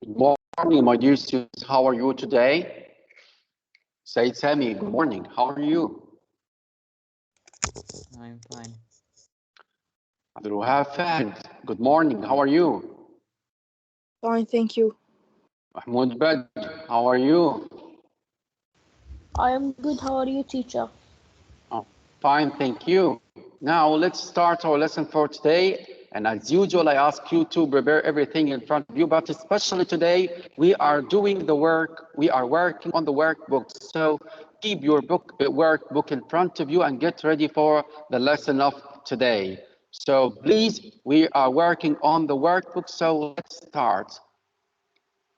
Good morning, my dear students. How are you today? Said Sami, good morning. How are you? I'm fine. Abdul Wahab Fahd, good morning. How are you? Fine, thank you. Mahmoud Bad, how are you? I am good. How are you, teacher? Oh, fine, thank you. Now let's start our lesson for today. And as usual, I ask you to prepare everything in front of you, but especially today, we are doing the work. We are working on the workbook. So keep your workbook in front of you and get ready for the lesson of today. So please, we are working on the workbook. So let's start.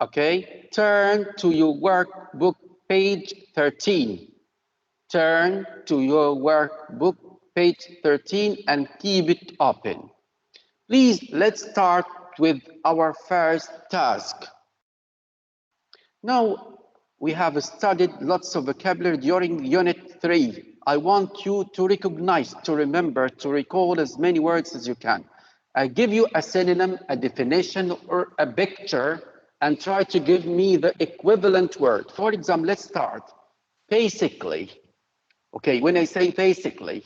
Okay, turn to your workbook, page 13. Turn to your workbook, page 13, and keep it open. Please, let's start with our first task. Now, we have studied lots of vocabulary during Unit 3. I want you to recognize, to remember, to recall as many words as you can. I give you a synonym, a definition, or a picture, and try to give me the equivalent word. For example, let's start. Basically. Okay, when I say basically,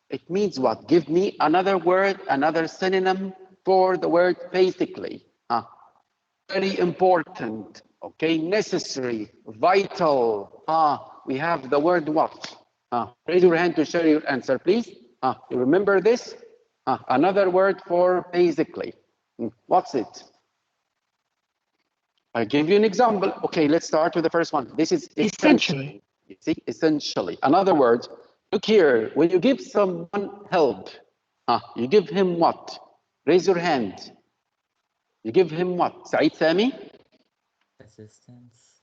it means what? Give me another word, another synonym for the word basically. Very important, okay, necessary, vital. We have the word what? Raise your hand to share your answer, please. You remember this? Another word for basically. What's it? I'll give you an example. Okay, let's start with the first one. This is essentially. You see, essentially. Another word, look here, when you give someone help, you give him what? Raise your hand. You give him what? Saeed Sami? Assistance.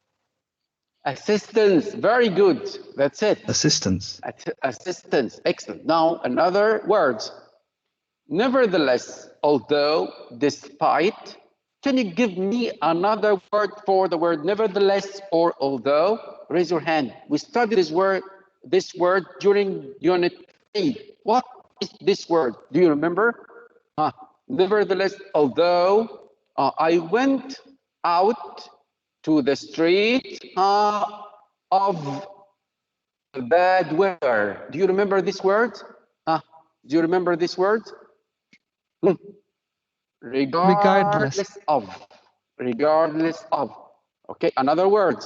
Assistance, very good. That's it. Assistance. Assistance, excellent. Now, another word. Nevertheless, although, despite, can you give me another word for the word nevertheless or although? Raise your hand. We studied this word during Unit 3. What is this word? Do you remember? Nevertheless, although I went out to the street of bad weather. Do you remember this word? Do you remember this word? Regardless of. Regardless of. Okay, another word.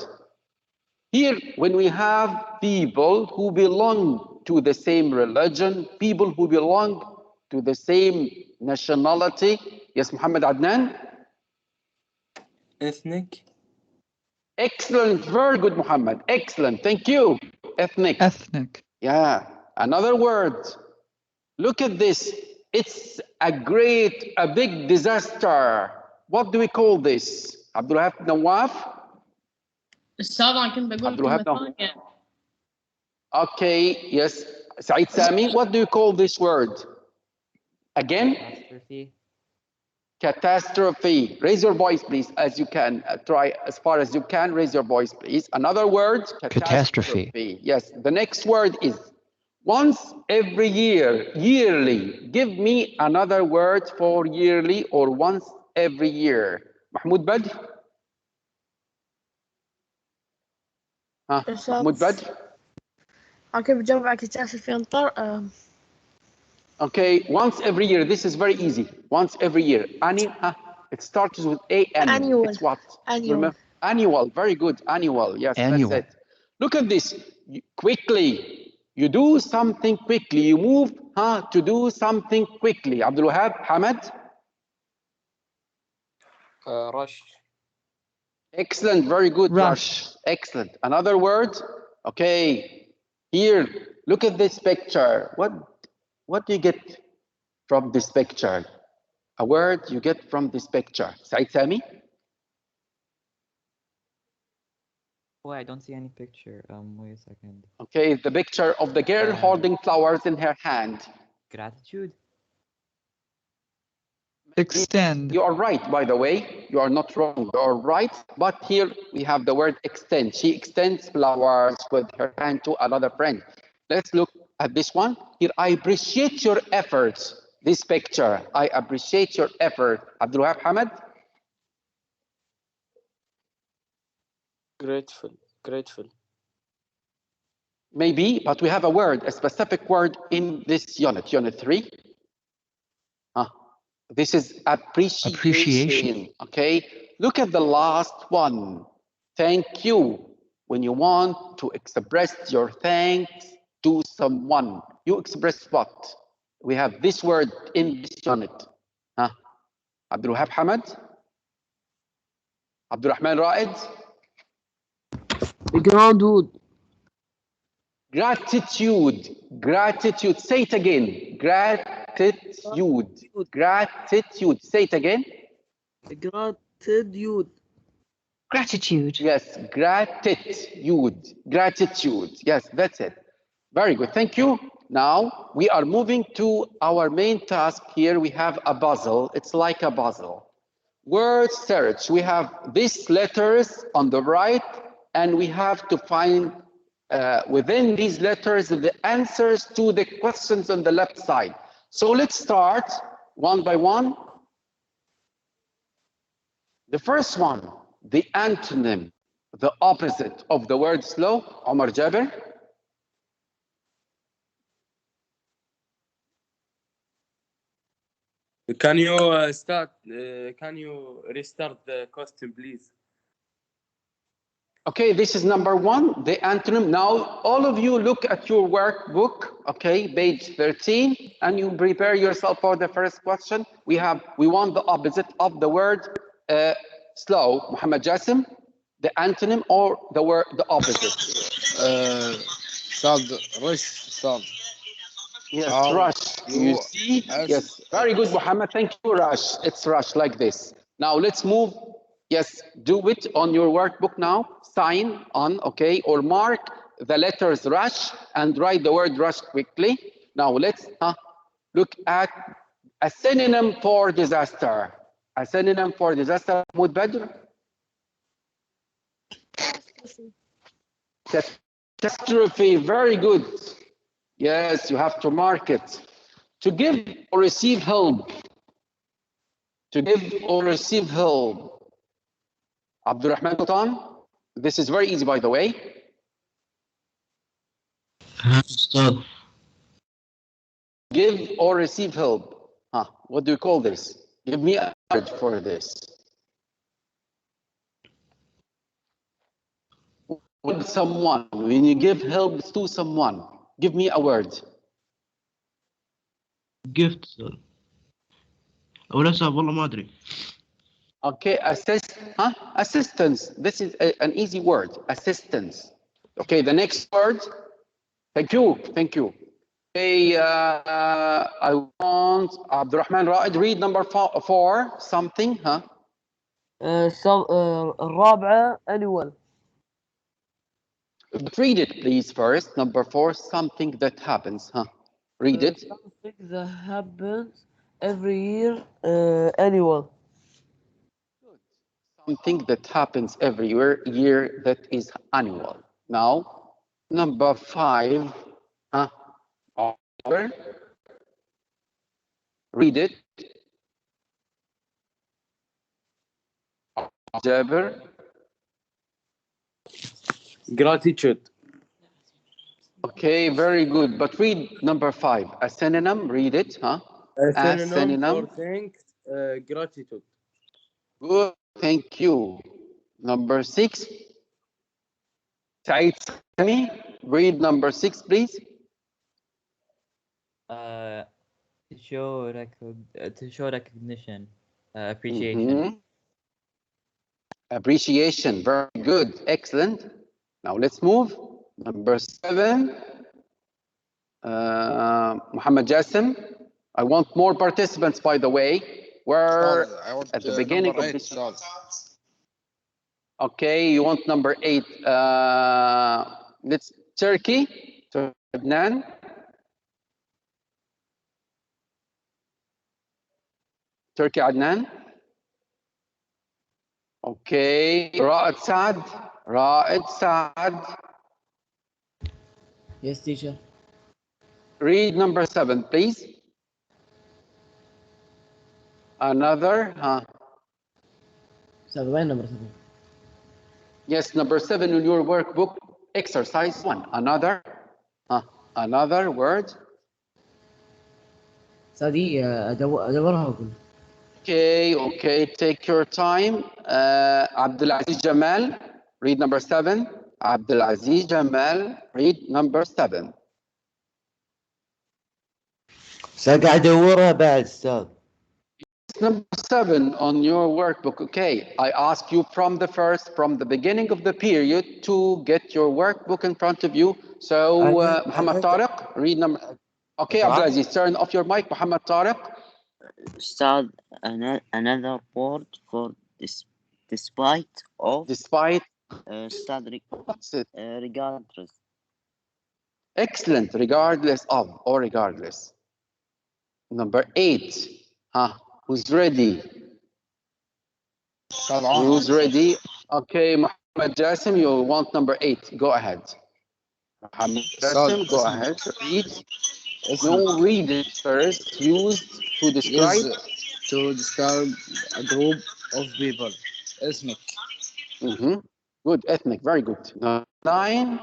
Here, when we have people who belong to the same religion, people who belong to the same nationality. Yes, Muhammad Adnan? Ethnic. Excellent, very good, Muhammad. Excellent, thank you. Ethnic. Ethnic. Yeah, another word. Look at this. It's a big disaster. What do we call this? Abdul Wahab Nawaf? أستاذ أنا كنت بقول عبد الوهاب كلمة ثانية. Okay, yes. Saeed Sami, what do you call this word? Again? Catastrophe. Catastrophe. Raise your voice, please, as you can. Try as far as you can. Raise your voice, please. Another word? Catastrophe. Yes. The next word is once every year, yearly. Give me another word for yearly or once every year. Mahmoud Badr? Mahmoud Badr? كيف بجاوب على كتاسف ينطر Okay, once every year. This is very easy. Once every year. It starts with A-N. Annual. It's what? Annual. Remember? Annual. Very good. Annual. Yes, Annual. that's it. Look at this. Quickly. You do something quickly. You move to do something quickly. Abdul Wahab, Hamad? Rush. Excellent. Very good. Rush. Excellent. Another word? Okay. Here, look at this picture. What do you get from this picture? A word you get from this picture. Saeed Sami? Oh, I don't see any picture. Wait a second. Okay, the picture of the girl holding flowers in her hand. Gratitude. Extend. You are right, by the way. You are not wrong. You are right. But here we have the word extend. She extends flowers with her hand to another friend. Let's look at this one. Here, I appreciate your efforts. This picture, I appreciate your effort. Abdul Wahab Hamad? Grateful. Grateful. Maybe, but we have a word, a specific word in this unit, unit 3. This is appreciation. Appreciation. Okay, look at the last one. Thank you. When you want to express your thanks to someone, you express what? We have this word in this unit. Abdul Wahab Hamad? Abdul Rahman Raed? Groundwood. Gratitude. Gratitude. Say it again. Gratitude. Gratitude. Say it again. Gratitude. Gratitude. Yes, gratitude. Gratitude. Yes, that's it. Very good. Thank you. Now we are moving to our main task here. We have a puzzle. It's like a puzzle. Word search. We have these letters on the right, and we have to find within these letters the answers to the questions on the left side. So let's start one by one. The first one, the antonym, the opposite of the word slow. Omar Jabir. Can you start? Can you restart the question, please? Okay, this is number one, the antonym. Now, all of you look at your workbook, okay, page 13, and you prepare yourself for the first question. We want the opposite of the word slow. Muhammad Jassim, the antonym or the opposite? Rush. Yes, rush. You see? Yes, very good, Muhammad. Thank you, rush. It's rush like this. Now let's move. Yes, do it on your workbook now. Sign on, okay, or mark the letters rush and write the word rush quickly. Now let's look at a synonym for disaster. A synonym for disaster, Mahmoud Badr. Catastrophe, very good. Yes, you have to mark it. To give or receive help. To give or receive help. Abdurrahman Sultan, this is very easy, by the way. Give or receive help. What do you call this? Give me a word for this. With someone, when you give help to someone, give me a word. Gift. ولا صعب والله ما أدري. Okay, assistance. This is an easy word, assistance. Okay, the next word. Thank you. Okay, I want Abdurrahman Raed, read number 4, something, الرابعة annual. But read it, please, first. Number 4, something that happens, Read it. Something that happens every year, annual. Something that happens every year that is annual. Now, number 5, read it. Jabir. Gratitude. Okay, very good. But read number 5. A synonym, read it, A synonym for thanks, gratitude. Good, thank you. Number 6. Saeed Sami, read number 6, please. To show recognition, appreciation. Appreciation, very good, excellent. Now let's move. Number 7. Muhammad Jassim. I want more participants, by the way. We're at the beginning of this. Okay, you want number 8. Let's Turkey. Adnan. Turkey Adnan. Okay, Ra'ad Saad. Yes, teacher. Read number 7, please. Another, 7 number 7. Yes, number 7 in your workbook, exercise 1. Another word. سعدي ادورها واقول. Okay, take your time. Abdulaziz Jamal, read number 7. Abdulaziz Jamal, read number 7. قاعد ادورها بعد استاذ. Number 7 on your workbook. Okay, I ask you from the beginning of the period to get your workbook in front of you. So, Muhammad Tariq, read number. Okay, Abdulaziz, turn off your mic. Muhammad Tariq. Ustad, another word for this, despite of. Despite. Ustad, regardless. Excellent. Regardless of or regardless. Number 8. Who's ready? Who's ready? Okay, Muhammad Jasim, you want number 8. Go ahead. Muhammad Jasim, go ahead. Read. No, read it first. Used to describe. To describe a group of people. Ethnic. Good, ethnic. Very good. Number 9.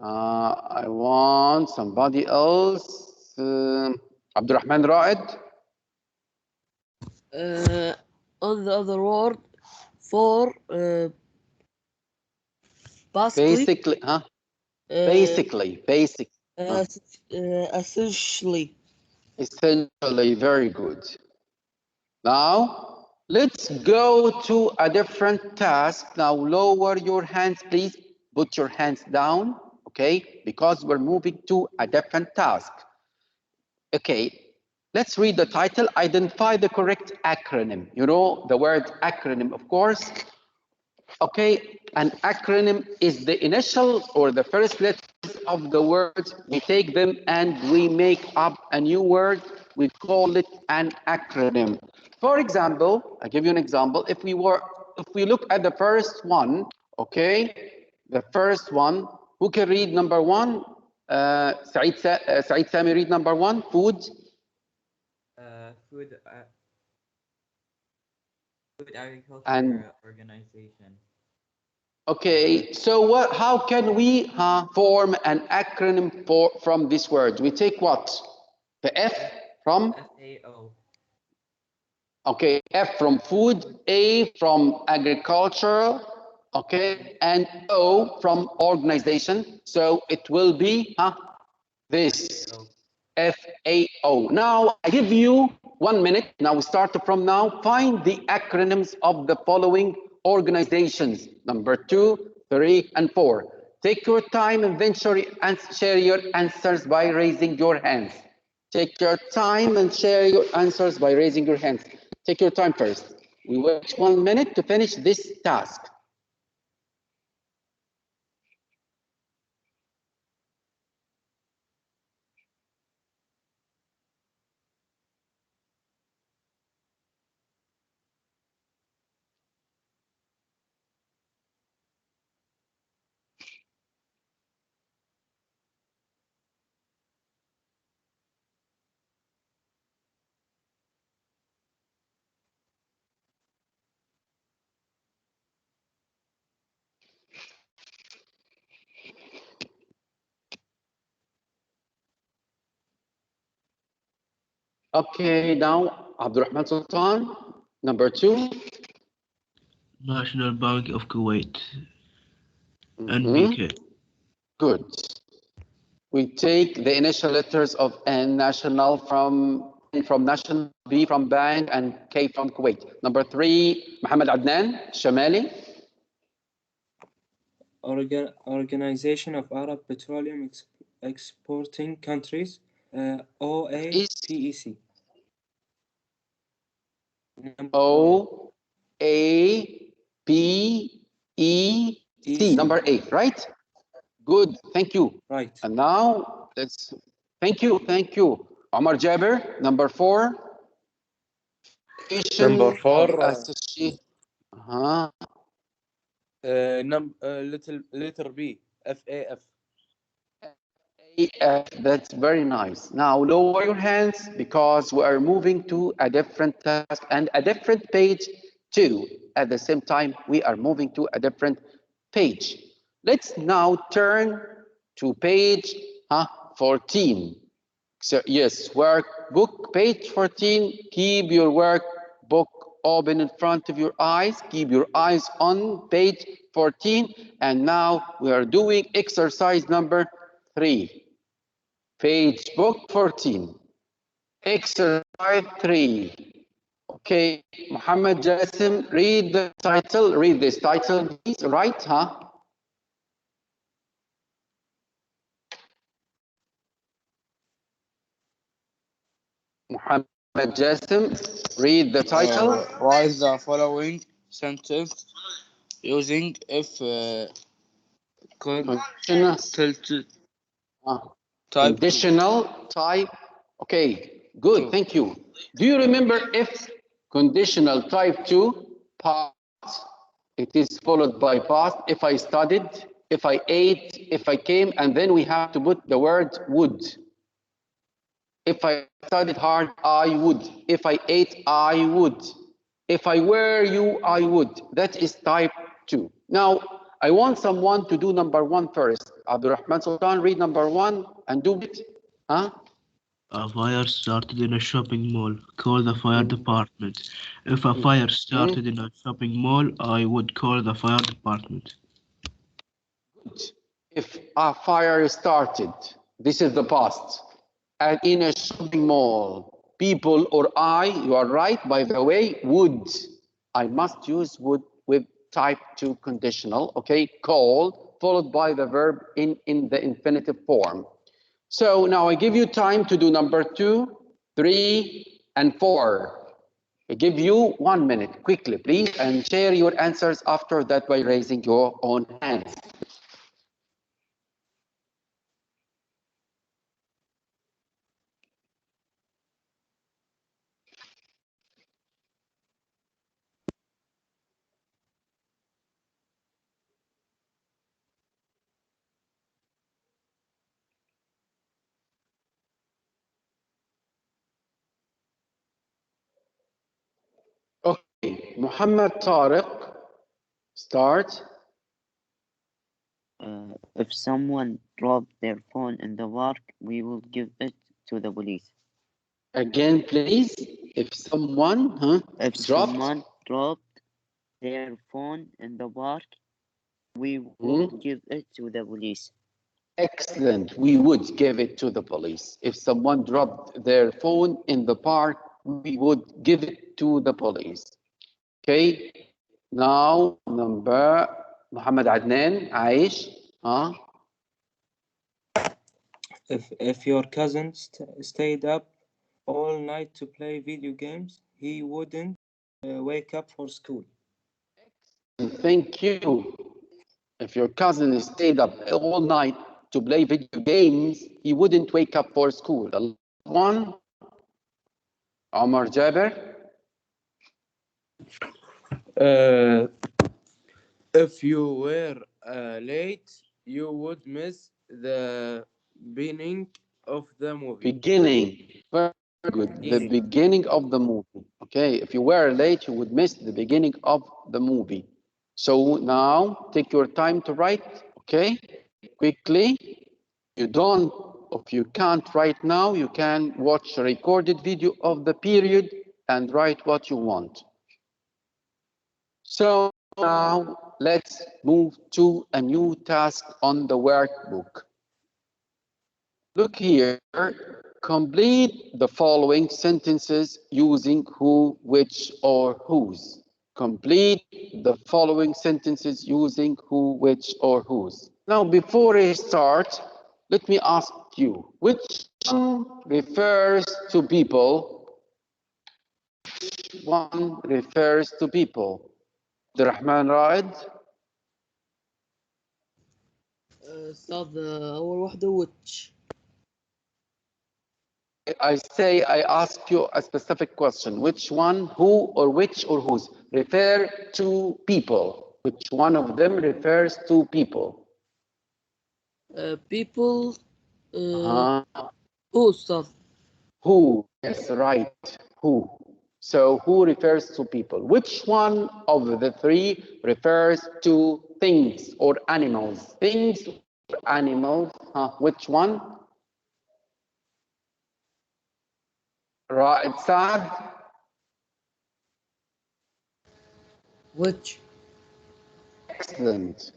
I want somebody else. Abdurrahman Raed. On the other word for basically, basic. Essentially, very good. Now, let's go to a different task. Now, lower your hands, please. Put your hands down, okay? Because we're moving to a different task. Okay, let's read the title. Identify the correct acronym. You know the word acronym, of course. Okay, an acronym is the initial or the first letters of the word. We take them and we make up a new word. We call it an acronym. For example, I'll give you an example. If we look at the first one, okay, the first one, who can read number 1? Saeed Sami, read number 1. Food. Food agriculture and organization. Okay, so how can we form an acronym from this word? We take what? The F from? FAO. Okay, F from food, A from agriculture, okay, and O from organization. So it will be this, FAO. Now, I give you 1 minute. Now, we start from now. Find the acronyms of the following organizations, number 2, 3, and 4. Take your time and then share your answers by raising your hands. Take your time and share your answers by raising your hands. Take your time first. We wait 1 minute to finish this task. Okay, now Abdurrahman Sultan, number 2. National Bank of Kuwait. NBK. Good. We take the initial letters of N, national, from national, B from bank, and K from Kuwait. Number 3, Mohammed Adnan, Shamali. Organization of Arab Petroleum Exporting Countries, OAPEC. OAPEC, number 8, right? Good, thank you. Right. And now, thank you. Omar Jabir, number 4. Number 4. Letter B, FAF. That's very nice. Now lower your hands because we are moving to a different task and a different page too. At the same time, we are moving to a different page. Let's now turn to page 14. So yes, workbook, page 14. Keep your workbook open in front of your eyes. Keep your eyes on page 14. And now we are doing exercise number 3. Page book 14. Exercise 3. Okay, Muhammad Jasim, read the title. Read this title, please. Right, Muhammad Jasim, read the title. Write the following sentence using if Conditional type conditional type. Okay, good, thank you. Do you remember if conditional type 2 past? It is followed by past. If I studied, if I ate, if I came, and then we have to put the word would. If I studied hard, I would. If I ate, I would. If I were you, I would. That is type 2. Now, I want someone to do number 1 first. Abdurrahman Sultan, read number 1 and do it. A fire started in a shopping mall. Call the fire department. If a fire started in a shopping mall, I would call the fire department. If a fire started, this is the past, and in a shopping mall, people or I, you are right, by the way, would. I must use would with type 2 conditional, okay, called, followed by the verb in the infinitive form. So now I give you time to do number 2, 3, and 4. I give you 1 minute, quickly, please, and share your answers after that by raising your own hands. Okay, Muhammad Tariq, start. If someone dropped their phone in the park, we will give it to the police. Again, please. If someone someone dropped their phone in the park, we would give it to the police. Excellent. We would give it to the police. If someone dropped their phone in the park, we would give it to the police. Okay. Now, number Muhammad Adnan, Aish. If your cousin stayed up all night to play video games, he wouldn't wake up for school. Thank you. If your cousin stayed up all night to play video games, he wouldn't wake up for school. One, Omar Jaber. If you were late, you would miss the beginning of the movie. Beginning. Very good. The beginning of the movie. Okay. If you were late, you would miss the beginning of the movie. So now take your time to write. Okay. Quickly. If you can't write now, you can watch a recorded video of the period and write what you want. So now let's move to a new task on the workbook. Look here, complete the following sentences using who, which, or whose. Complete the following sentences using who, which, or whose. Now, before I start, let me ask you, which one refers to people? Which one refers to people? Abdurrahman Raed? أستاذ أول واحدة which. I ask you a specific question. Which one, who, or which, or whose refer to people? Which one of them refers to people? People. Who, أستاذ? Who? Yes, right. Who? So who refers to people? Which one of the three refers to things or animals? Things or animals? Which one? Right, Saad? Which? Excellent.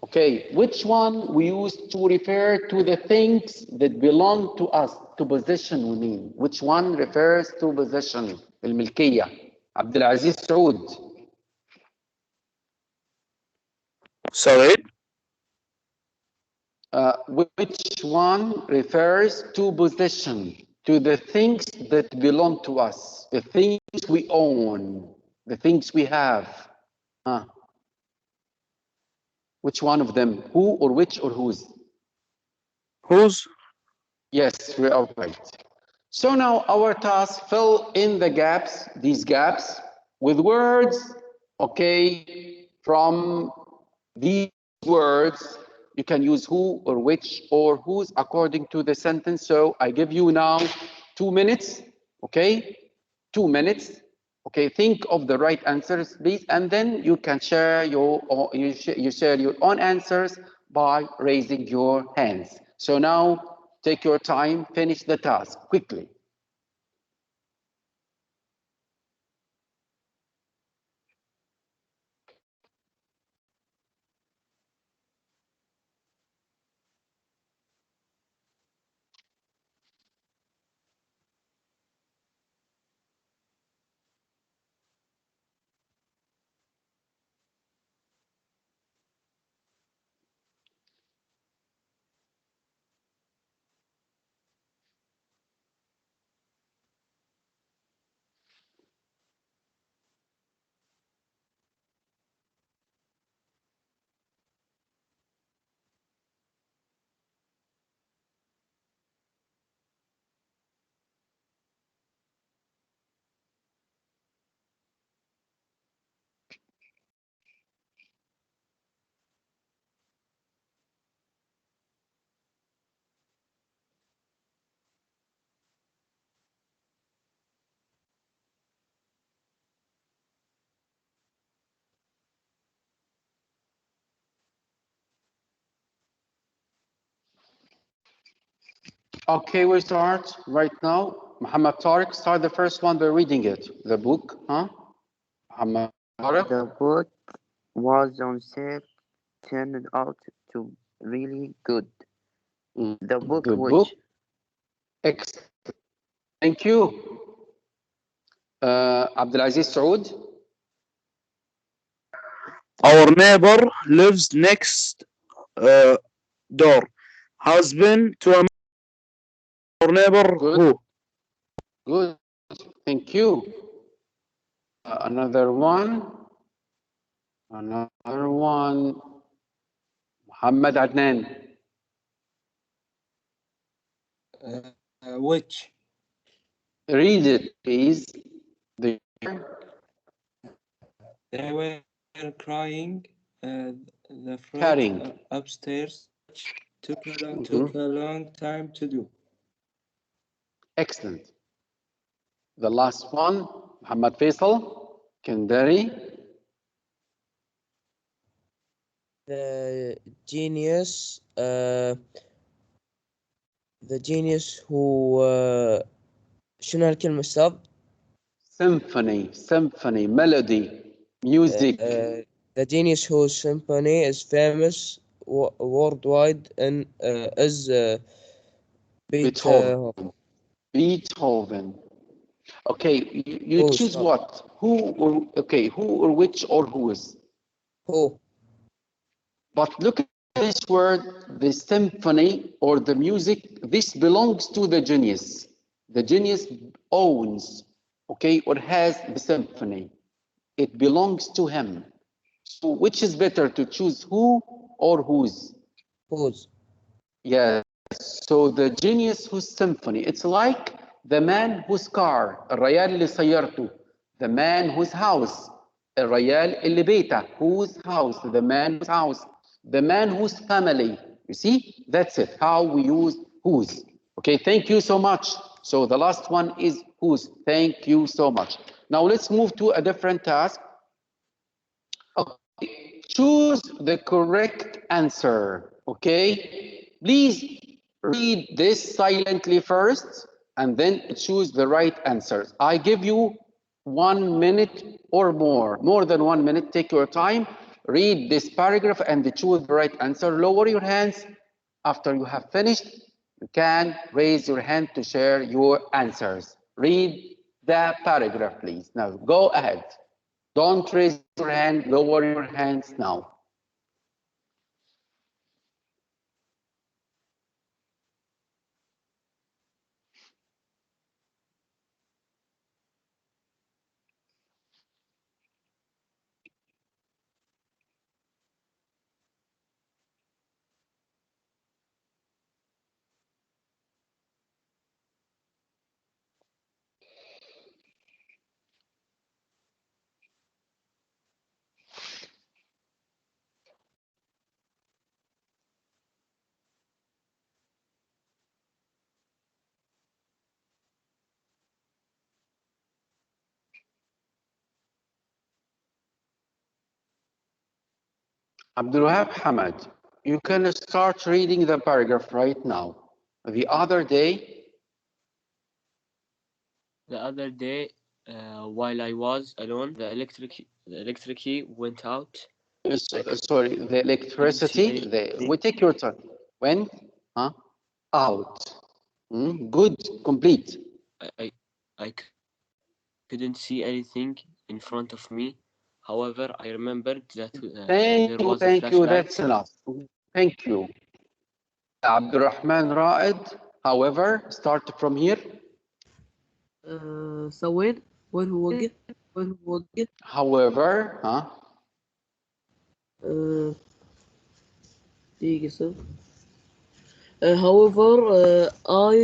Okay, which one we use to refer to the things that belong to us, to possession we mean. Which one refers to possession? الملكية. عبد العزيز سعود. Sorry? Which one refers to possession, to the things that belong to us, the things we own, the things we have? Which one of them? Who or which or whose? Whose? Yes, we are right. So now our task, fill in the gaps, these gaps, with words, okay, from these words. You can use who or which or whose according to the sentence. So I give you now 2 minutes, okay? 2 minutes. Okay, think of the right answers, please, and then you can share you share your own answers by raising your hands. So now take your time, finish the task quickly. Okay, we start right now. Muhammad Tariq, start the first one by reading it. The book, Muhammad Tariq. The book was on sale, turned out to really good. The book The which? book. Excellent. Thank you. Abdulaziz Saud. Our neighbor lives next door. Has been to our neighbor who? Good. Thank you. Another one. Another one. Muhammad Adnan. Which? Read it, please. They were crying. The fruit upstairs took a long time to do. Excellent. The last one, Muhammad Faisal, Kendari. The genius who شنو هالكلمة أستاذ؟ Symphony, melody, music. The genius whose symphony is famous worldwide and is Beethoven. Beethoven. Okay, you choose what? Who or which or whose? Who. But look at this word, the symphony or the music, this belongs to the genius. The genius owns, okay, or has the symphony. It belongs to him. So which is better, to choose who or whose? Whose. Yes, so the genius whose symphony, it's like the man whose car, الريال اللي سيارته, the man whose house, الريال اللي بيته, whose house, the man whose house, the man whose family. You see, that's it, how we use whose. Okay, thank you so much. So the last one is whose. Thank you so much. Now let's move to a different task. Okay. Choose the correct answer. Okay. Please read this silently first and then choose the right answers. I give you 1 minute or more than 1 minute. Take your time. Read this paragraph and choose the right answer. Lower your hands. After you have finished, you can raise your hand to share your answers. Read the paragraph, please. Now, go ahead. Don't raise your hand, lower your hands now. Abdulwahab Hamad, you can start reading the paragraph right now. The other day, While I was alone, the electric key went out. sorry, the electricity, we take your turn. Went out. Good, complete. I couldn't see anything in front of me. However, I remembered that Thank you, that's enough. Thank you. Abdurrahman Raed, however, start from here. ثوان وين هو جه However, دقيقة صفر. However, I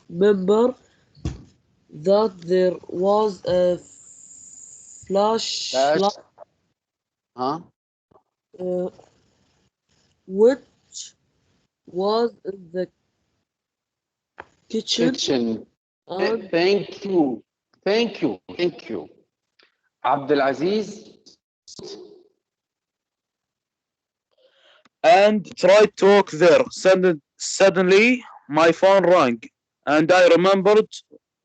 remember that there was a flashlight which was in the kitchen. And Thank you. Thank you. Thank you. Abdulaziz. And tried to walk there. Suddenly, my phone rang, and I remembered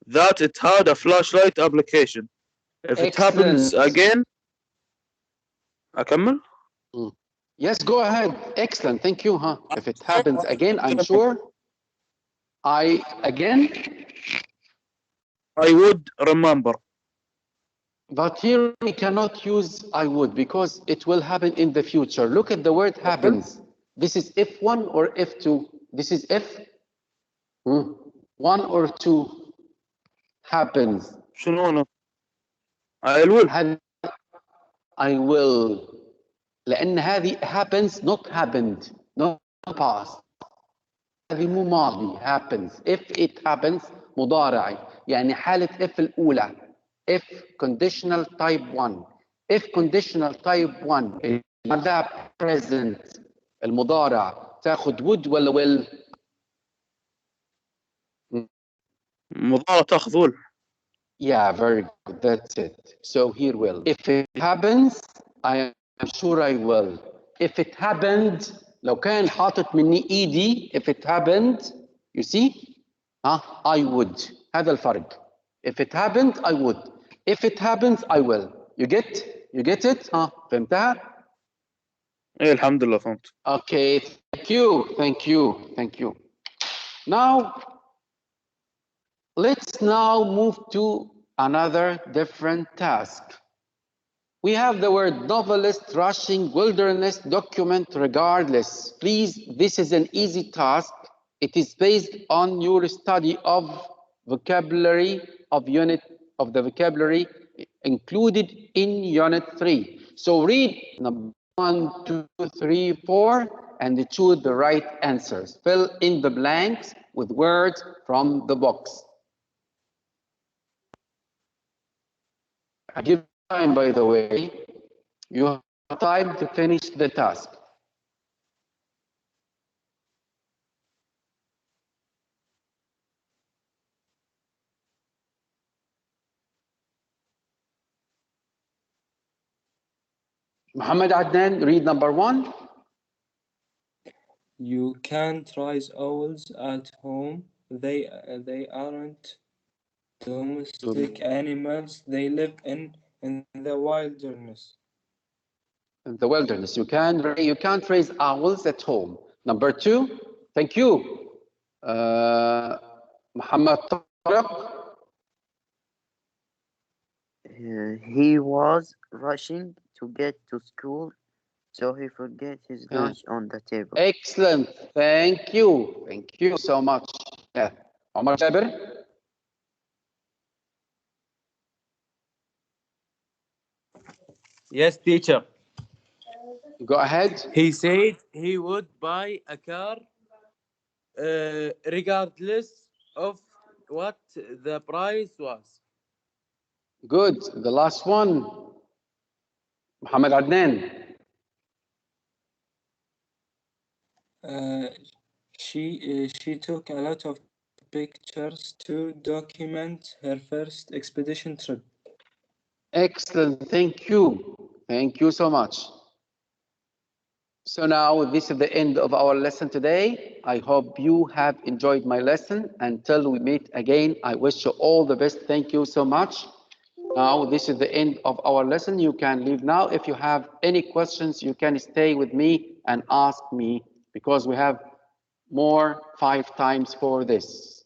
that it had a flashlight application. If it happens again, أكمل? Yes, go ahead. Excellent. Thank you. If it happens again, I'm sure. I would remember. But here we cannot use I would because it will happen in the future. Look at the word happens. This is F1 or F2? This is F? 1 or 2 happens. شنو أنا؟ I will. I will. لأن هذه happens not happened not past. هذه مو ماضي happens. If it happens مضارعي يعني حالة if الأولى. If conditional type 1. If conditional type 1 ماذا present المضارع تاخذ would ولا will؟ مضارع تاخذ will. Yeah, very good. That's it. So here will. If it happens, I am sure I will. If it happened, لو كان حاطط مني ED, if it happened, you see? I would. هذا الفرق. If it happened, I would. If it happens, I will. You get? You get it? فهمتها؟ إيه الحمد لله فهمت. Okay, thank you. Thank you. Thank you. Now, let's now move to another different task. We have the word novelist, rushing, wilderness, document, regardless. Please, this is an easy task. It is based on your study of vocabulary of the vocabulary included in unit 3. So read number 1, 2, 3, 4 and choose the right answers. Fill in the blanks with words from the box. I give time, by the way. You have time to finish the task. Muhammad Adnan, read number 1. You can't raise owls at home. They aren't domestic animals. They live in the wilderness. In the wilderness. You can't raise owls at home. Number 2. Thank you. Muhammad Tariq. He was rushing to get to school, so he forgot his lunch on the table. Excellent. Thank you. Thank you so much. Yeah. Omar Jabir. Yes, teacher. Go ahead. He said he would buy a car regardless of what the price was. Good. The last one. Muhammad Adnan. She took a lot of pictures to document her first expedition trip. Excellent. Thank you. Thank you so much. So now this is the end of our lesson today. I hope you have enjoyed my lesson. Until we meet again, I wish you all the best. Thank you so much. Now this is the end of our lesson. You can leave now. If you have any questions, you can stay with me and ask me, because we have more 5 times for this.